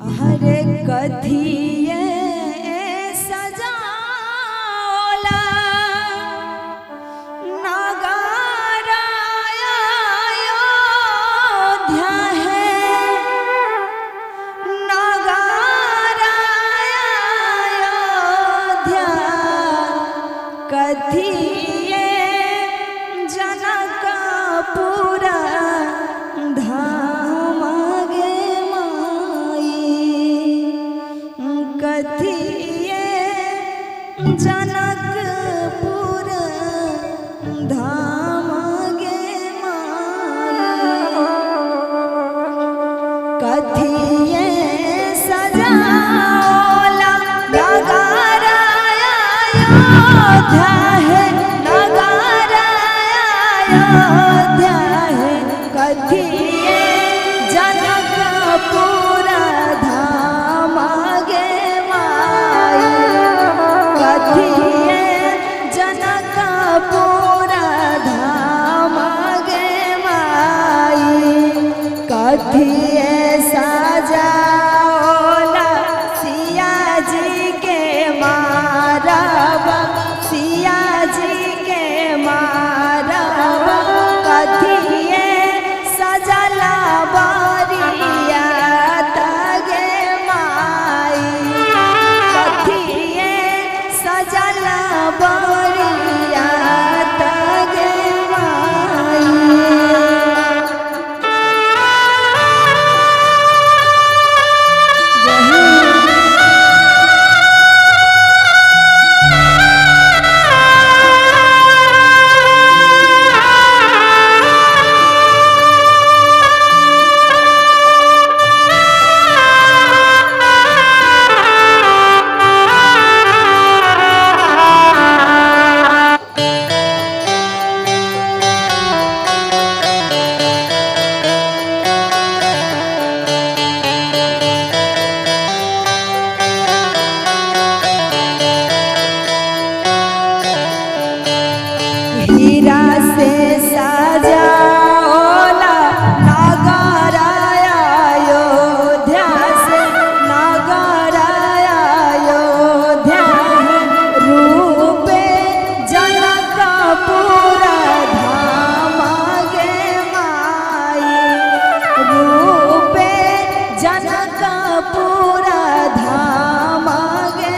हरे कथिए सजाओला नगराया अयोध्या है नगराया अयोध्या कथिए जनकपुर धाम गे कथिए जनकपुर धाम गे कथिए सजाओला नगराया अयोध्या है नगराया अयोध्या है कथिए जनकपुर धाम गे कथिए जनकपुर धाम गे कथिए सजाओला सिया जी के मारब सिया जी के मारब कथिए सजला बरिया तगे माई कथिए सजला बरिया तगे माई हीरा से सजाओला नगराया अयोध्या से नगराया अयोध्या रूपे जनकपुर धाम गे माई रूपे जनकपुर धाम गे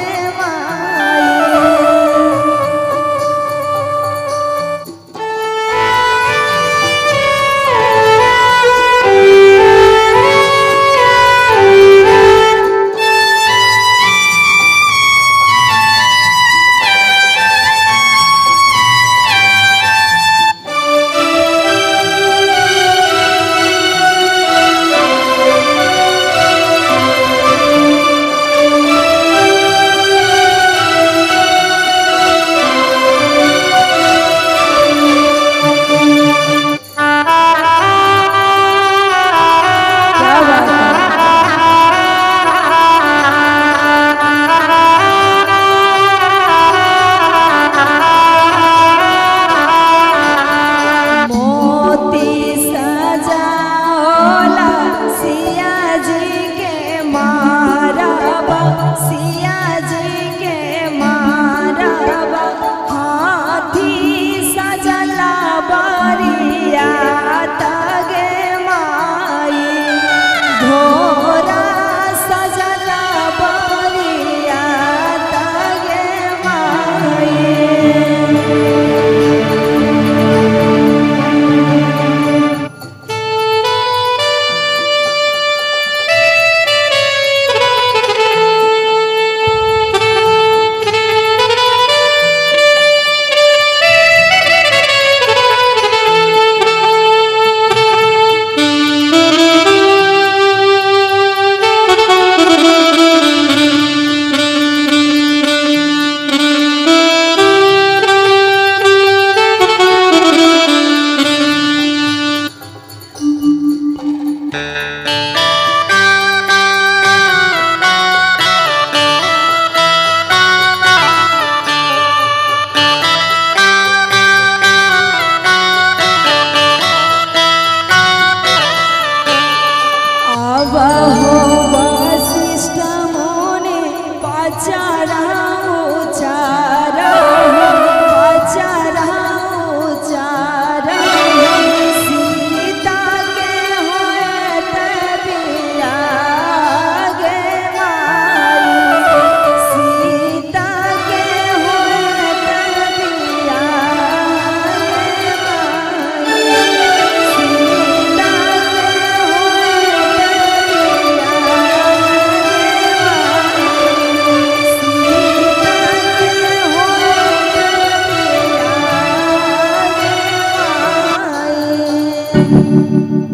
सिया